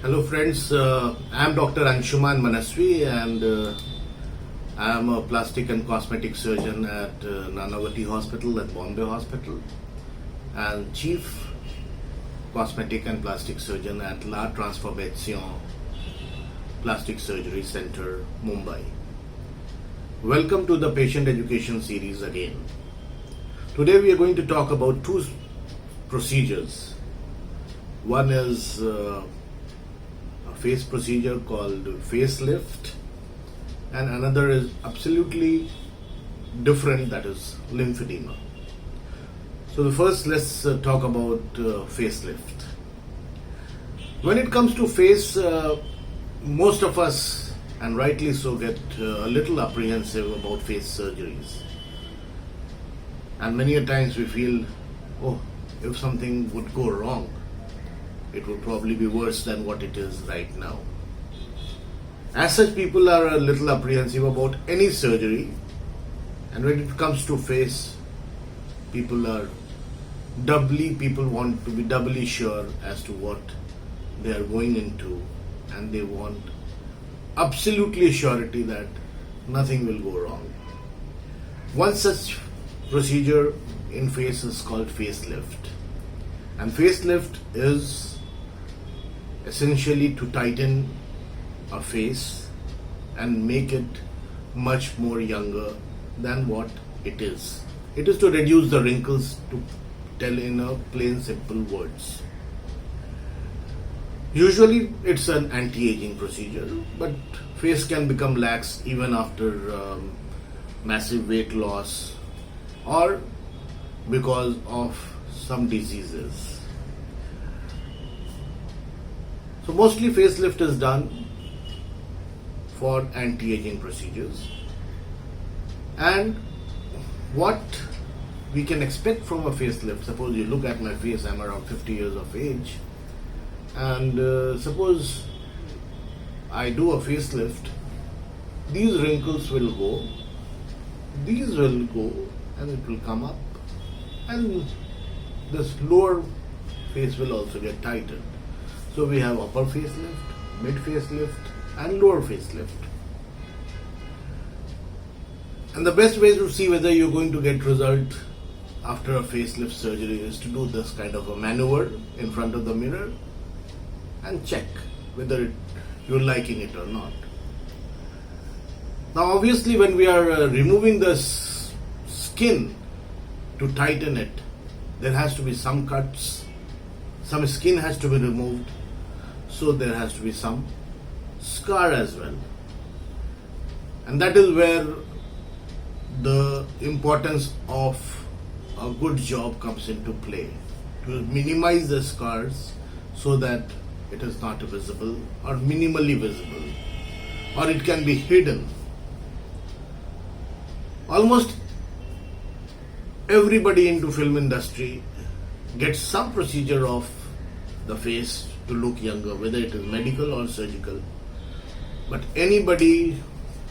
Hello friends, I am Dr. Anshuman Manaswi and I am a plastic and cosmetic surgeon at Nanavati Hospital at Bombay Hospital and Chief Cosmetic and Plastic Surgeon at LaTransformatione Plastic Surgery Center, Mumbai. Welcome to the Patient Education Series again. Today we are going to talk about two procedures. One is a face procedure called facelift, and another is absolutely different, that is lymphedema. So first let's talk about facelift. When it comes to face, most of us, and rightly so, get a little apprehensive about face surgeries, and many a times we feel, oh, if something would go wrong, it would probably be worse than what it is right now. As such, people are a little apprehensive about any surgery, and when it comes to face, people want to be doubly sure as to what they are going into, and they want absolutely surety that nothing will go wrong. One such procedure in face is called facelift, and facelift is essentially to tighten a face and make it much more younger than what it is. It is to reduce the wrinkles, to tell in a plain simple words. Usually it's an anti-aging procedure, but face can become lax even after massive weight loss or because of some diseases. So mostly facelift is done for anti-aging procedures, and what we can expect from a facelift, suppose you look at my face, I'm around 50 years of age, and suppose I do a facelift, these wrinkles will go, these will go, and it will come up, and this lower face will also get tightened. So we have upper facelift, mid facelift and lower facelift. And the best way to see whether you're going to get result after a facelift surgery is to do this kind of a maneuver in front of the mirror and check whether you're liking it or not. Now obviously when we are removing the skin to tighten it, there has to be some cuts, some skin has to be removed, so there has to be some scar as well. And that is where the importance of a good job comes into play, to minimize the scars so that it is not visible or minimally visible, or it can be hidden. Almost everybody into film industry gets some procedure of the face to look younger, whether it is medical or surgical. But anybody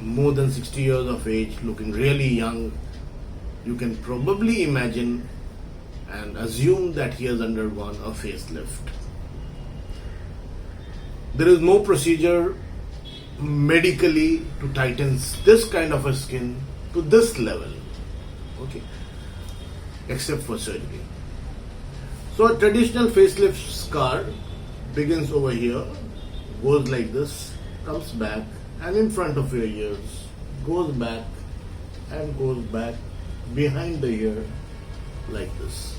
more than 60 years of age looking really young, you can probably imagine and assume that he has undergone a facelift. There is no procedure medically to tighten this kind of a skin to this level, okay, except for surgery. So a traditional facelift scar begins over here, goes like this, comes back, and in front of your ears, goes back and goes back behind the ear like this.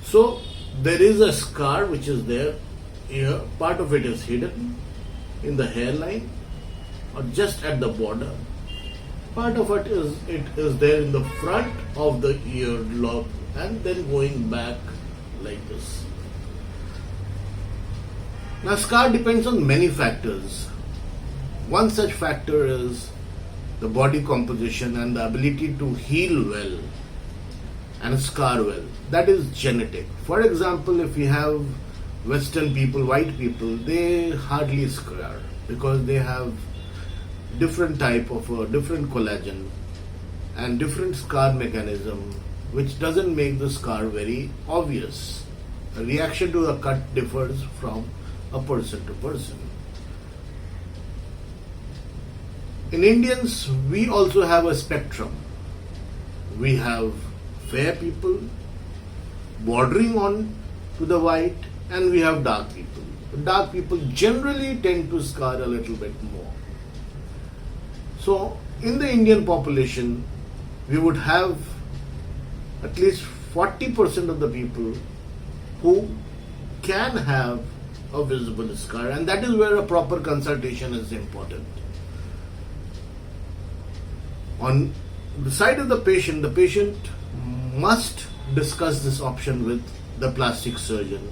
So there is a scar which is there here, part of it is hidden in the hairline or just at the border. Part of it is there in the front of the ear lobe and then going back like this. Now scar depends on many factors. One such factor is the body composition and the ability to heal well and scar well. That is genetic. For example, if we have Western people, white people, they hardly scar because they have different type of different collagen and different scar mechanism, which doesn't make the scar very obvious. reaction to the cut differs from a person to person. In Indians, we also have a spectrum. We have fair people, bordering on to the white, and we have dark people. Dark people generally tend to scar a little bit more. So, in the Indian population, we would have at least 40% of the people who can have a visible scar, and that is where a proper consultation is important. On the side of the patient must discuss this option with the plastic surgeon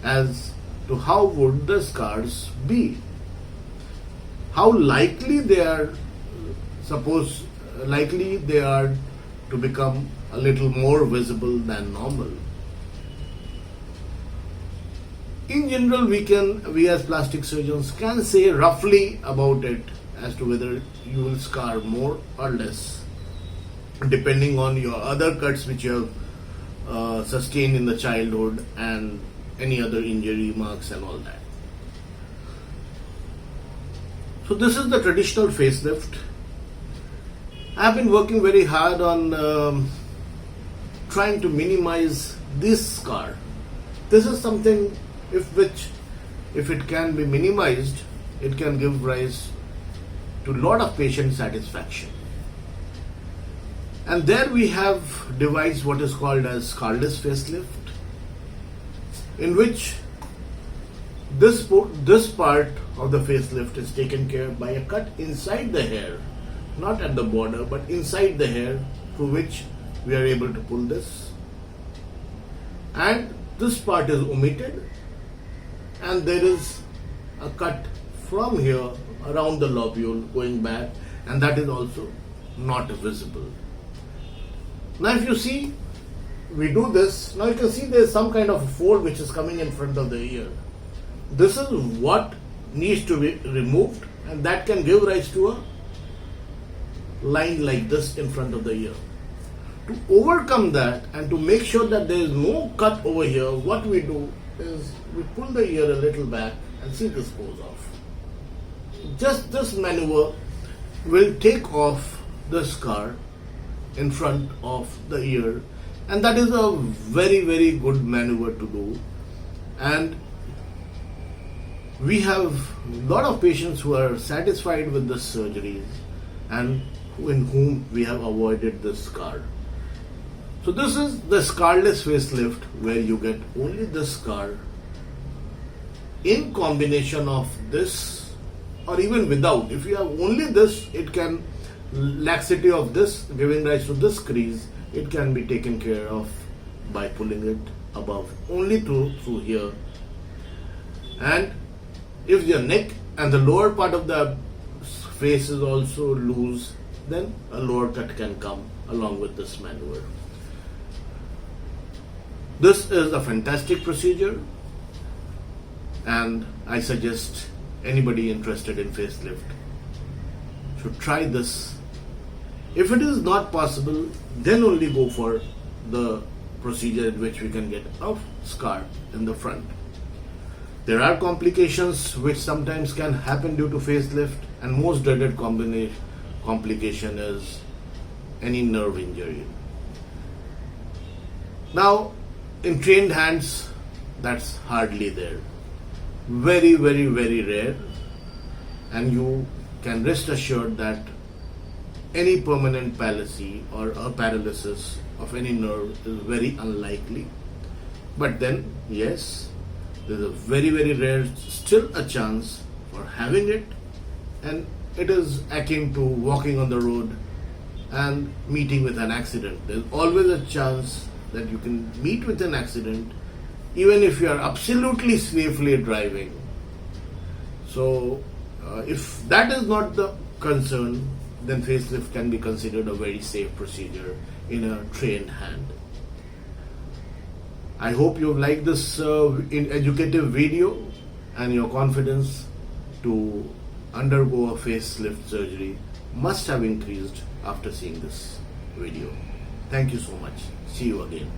as to how would the scars be, how likely they are to become a little more visible than normal. In general, we as plastic surgeons can say roughly about it as to whether you will scar more or less, depending on your other cuts which you have sustained in the childhood and any other injury marks and all that. So this is the traditional facelift. I have been working very hard on trying to minimize this scar. This is something if it can be minimized, it can give rise to a lot of patient satisfaction. And there we have devised what is called as scarless facelift, in which this part of the facelift is taken care of by a cut inside the hair, not at the border, but inside the hair, through which we are able to pull this. And this part is omitted, and there is a cut from here around the lobule going back, and that is also not visible. Now if you see, we do this, now you can see there is some kind of fold which is coming in front of the ear. This is what needs to be removed, and that can give rise to a line like this in front of the ear. To overcome that and to make sure that there is no cut over here, what we do is we pull the ear a little back and see this goes off. Just this maneuver will take off the scar in front of the ear, and that is a very, very good maneuver to do. And we have a lot of patients who are satisfied with the surgeries and in whom we have avoided the scar. So this is the scarless facelift, where you get only the scar in combination of this, or even without. If you have only this, it can, laxity of this giving rise to this crease, it can be taken care of by pulling it above, only through here. And if your neck and the lower part of the face is also loose, then a lower cut can come along with this maneuver. This is a fantastic procedure, and I suggest anybody interested in facelift should try this. If it is not possible, then only go for the procedure in which we can get a scar in the front. There are complications which sometimes can happen due to facelift, and most dreaded complication is any nerve injury. Now, in trained hands, that's hardly there. Very, very, very rare, and you can rest assured that any permanent palsy or a paralysis of any nerve is very unlikely. But then, yes, there's a very, very rare, still a chance for having it, and it is akin to walking on the road and meeting with an accident. There's always a chance that you can meet with an accident, even if you are absolutely safely driving. So, if that is not the concern, then facelift can be considered a very safe procedure in a trained hand. I hope you have liked this educative video, and your confidence to undergo a facelift surgery must have increased after seeing this video. Thank you so much. See you again.